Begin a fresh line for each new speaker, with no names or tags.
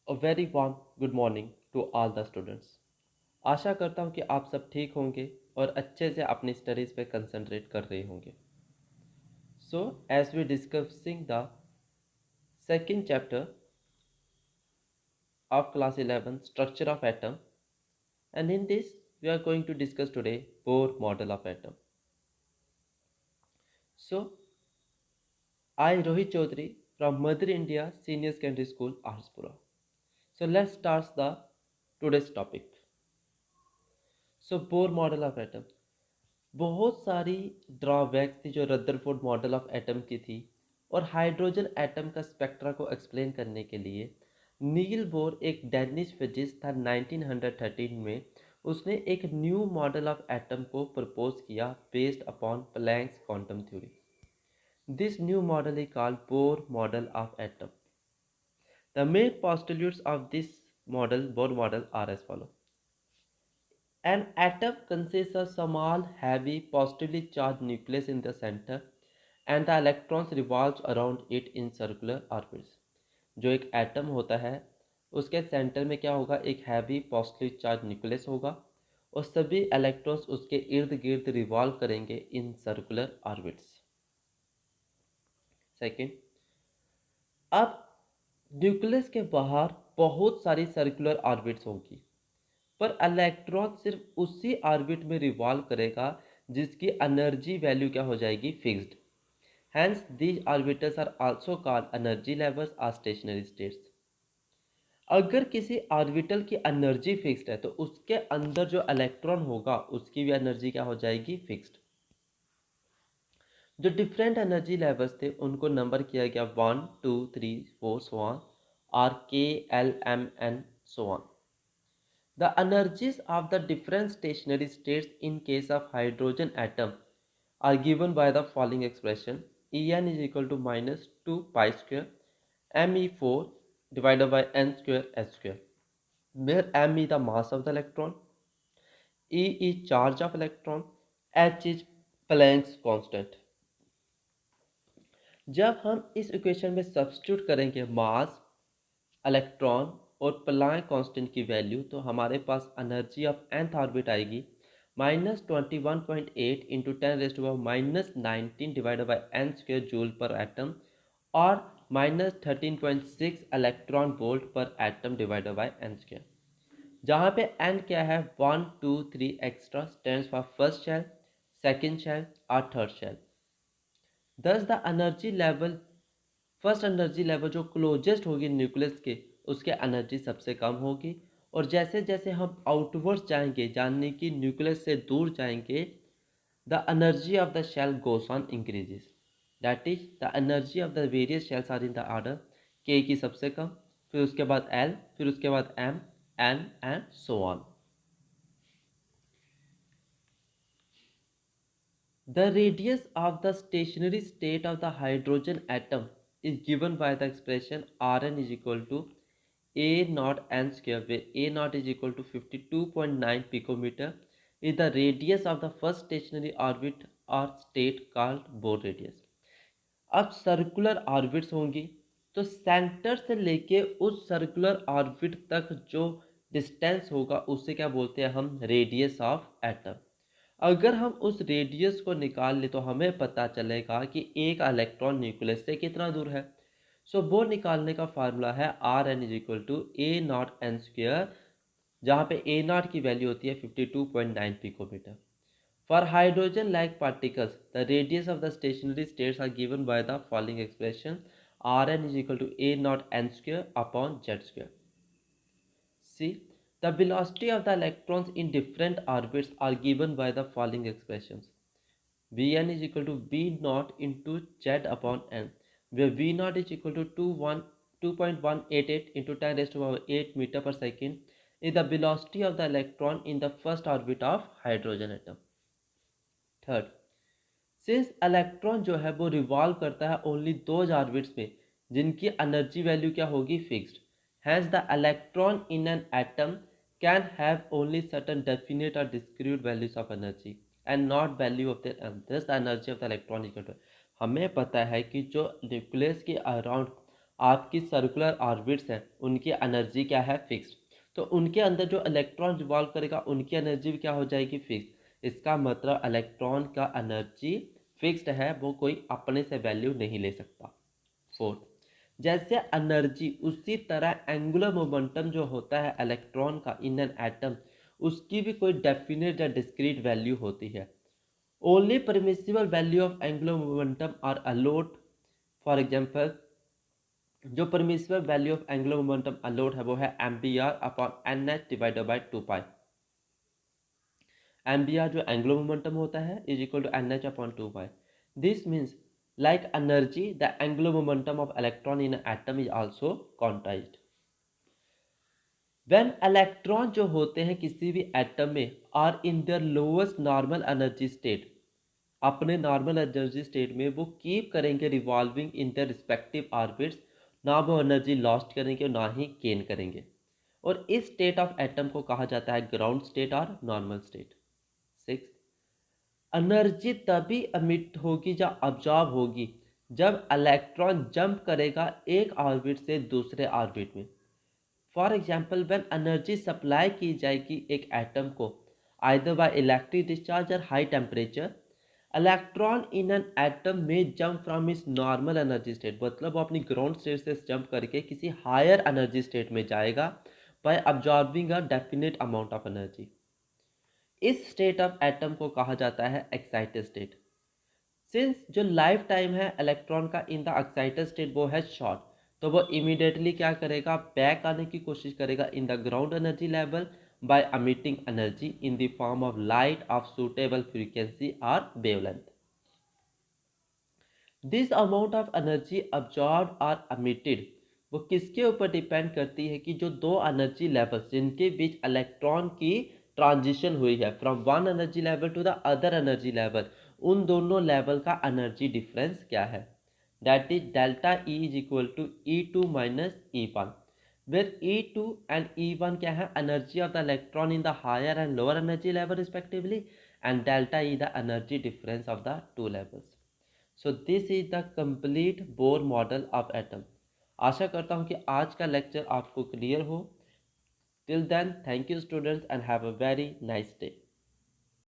A very warm good morning to all the students. आशा करता हूँ कि आप सब ठीक होंगे और अच्छे से अपनी स्टडीज़ पे कंसंट्रेट कर रहे होंगे। So as we discussing the second chapter of class 11 structure of atom, and in this we are going to discuss today Bohr model of atom. So I Rohit Chaudhary from Mother India Senior Secondary School Arspura. So let's start the today's topic. So Bohr model of atom, बहुत सारी drawbacks थी जो Rutherford model of atom की थी, और hydrogen atom का spectra को explain करने के लिए नील बोर एक डेनिश फिजिस्ट था 1913 में। उसने एक न्यू मॉडल ऑफ एटम को प्रपोज किया based upon Planck's quantum theory. This new model is called Bohr model of atom. The main postulates of this model, Bohr model, are as follow. An atom consists of small, heavy, positively charged nucleus in the center, and the electrons revolves around it in circular orbits. जो एक atom होता है उसके centre में क्या होगा, एक heavy positively charge nucleus होगा और सभी इलेक्ट्रॉन्स उसके इर्द गिर्द रिवॉल्व करेंगे इन सर्कुलर ऑर्बिट्स। सेकेंड, अब न्यूक्लियस के बाहर बहुत सारी सर्कुलर ऑर्बिट्स होंगी, पर इलेक्ट्रॉन सिर्फ उसी ऑर्बिट में रिवॉल्व करेगा जिसकी एनर्जी वैल्यू क्या हो जाएगी, fixed. Hence these orbitals are also called energy levels और स्टेशनरी स्टेट्स। अगर किसी ऑर्बिटल की एनर्जी फिक्स्ड है तो उसके अंदर जो इलेक्ट्रॉन होगा उसकी भी एनर्जी क्या हो जाएगी, फिक्स्ड। जो डिफरेंट एनर्जी लेवल्स थे उनको नंबर किया गया 1 2 3 4 so on, are K L M N so on. The energies of the different stationary states in case of hydrogen atom are given by the following expression. En is equal to minus 2 pi square me4 divided by n square h square, where m is the mass of the electron, E is charge of electron, h is Planck's constant. जब हम इस equation में substitute करेंगे mass, electron और Planck constant की value, तो हमारे पास एनर्जी ऑफ nth ऑर्बिट आएगी -21.8 into 10⁻⁻19 divided by n square joule per atom, और -13.6 electron volt per atom divided by n square, जहाँ पे n क्या है, 1 2 3 extra stands for first shell, second shell और third shell. Thus the energy level, first energy level जो closest होगी nucleus के, उसके एनर्जी सबसे कम होगी, और जैसे जैसे हम आउटवर्ड्स जाएंगे यानी कि न्यूक्लियस से दूर जाएंगे, the energy of the shell goes on increases. That is the energy of the various shells are in the order K की सबसे कम, फिर उसके बाद एल, फिर उसके बाद M, N and so on. The radius of the stationary state of the hydrogen atom is given by the expression Rn is equal to A naught n square, where A naught is equal to 52.9 picometer is the radius of the first stationary orbit or state called Bohr radius. अब circular orbits होंगी तो centre से लेके उस circular orbit तक जो distance होगा उसे क्या बोलते हैं हम, रेडियस ऑफ एटम। अगर हम उस रेडियस को निकाल ले तो हमें पता चलेगा कि एक इलेक्ट्रॉन न्यूक्लियस से कितना दूर है। सो वो निकालने का फार्मूला है R N is equal to a naught N square, जहाँ पे ए नॉट की वैल्यू होती है 52.9 picometre. For hydrogen like particles the radius of the stationary states are given by the following expression R N is equal to a naught N square upon Z square. See, the velocity of the electrons in different orbits are given by the following expressions. Vn is equal to V naught into Z upon n, where V naught is equal to 2.188 into 10 raised to power 8 meter per second is the velocity of the electron in the first orbit of hydrogen atom. Third, since electron जो है वो revolve करता है only those orbits में जिनकी energy value क्या होगी, fixed, hence the electron in an atom can have only certain definite or discrete values of energy and not value of their own. Thus the energy of the electron is equal to, हमें पता है कि जो nucleus के around आपकी circular orbits हैं उनकी energy क्या है, फिक्स्ड। तो उनके अंदर जो इलेक्ट्रॉन रिवॉल्व करेगा उनकी एनर्जी भी क्या हो जाएगी, फिक्स। इसका मतलब इलेक्ट्रॉन का एनर्जी फिक्स्ड है, वो कोई अपने से वैल्यू नहीं ले सकता। फोर्थ, जैसे एनर्जी उसी तरह एंगुलर मोमेंटम जो होता है इलेक्ट्रॉन का इन एन एटम, उसकी भी कोई डेफिनेट या डिस्क्रीट वैल्यू होती है। Only permissible value of angular momentum are allowed. For example, जो permissible value of angular momentum allowed है वो है mvr upon n h divided by 2 pi. Mvr जो एंगुलर मोमेंटम होता है is equal to n h upon 2 pi. This means like energy, the angular momentum of electron in an atom is also quantized. When electron जो होते हैं किसी भी atom में are in their lowest normal energy state, अपने normal energy state में वो keep करेंगे revolving in their respective orbits, ना वो एनर्जी लॉस्ट करेंगे ना ही गेन करेंगे। और इस स्टेट ऑफ एटम को कहा जाता है ग्राउंड स्टेट और नॉर्मल स्टेट। 6, एनर्जी तभी एमिट होगी या अब्जॉर्ब होगी जब इलेक्ट्रॉन जंप करेगा एक ऑर्बिट से दूसरे ऑर्बिट में। For example, when energy supply की जाएगी एक एटम को आइदर बाय इलेक्ट्रिक डिस्चार्ज और high temperature, electron in an atom में जंप फ्रॉम इस नॉर्मल एनर्जी स्टेट, मतलब वो अपनी ग्राउंड स्टेट से जंप करके किसी हायर एनर्जी स्टेट में जाएगा by absorbing a definite amount of energy. इस स्टेट ऑफ एटम को कहा जाता है एक्साइटेड स्टेट। सिंस जो लाइफ टाइम है इलेक्ट्रॉन का इन द एक्साइटेड स्टेट वो है शॉर्ट, तो वो इमीडिएटली क्या करेगा, बैक आने की कोशिश करेगा in the ground energy level by emitting energy in the form of light of suitable frequency और wavelength. This amount of energy absorb और emitted वो किसके ऊपर डिपेंड करती है कि जो दो एनर्जी लेवल्स जिनके बीच इलेक्ट्रॉन की ट्रांजिशन हुई है from one energy level to the other energy level, उन दोनों लेवल का एनर्जी डिफरेंस क्या है। That is delta E is equal to E2 minus E1, where E2 and E1 क्या है, energy of the electron in the higher and lower energy level respectively, and delta E the energy difference of the two levels. So this is the complete Bohr model of atom. आशा करता हूँ कि आज का lecture आपको clear हो। Till then, thank you students and have a very nice day.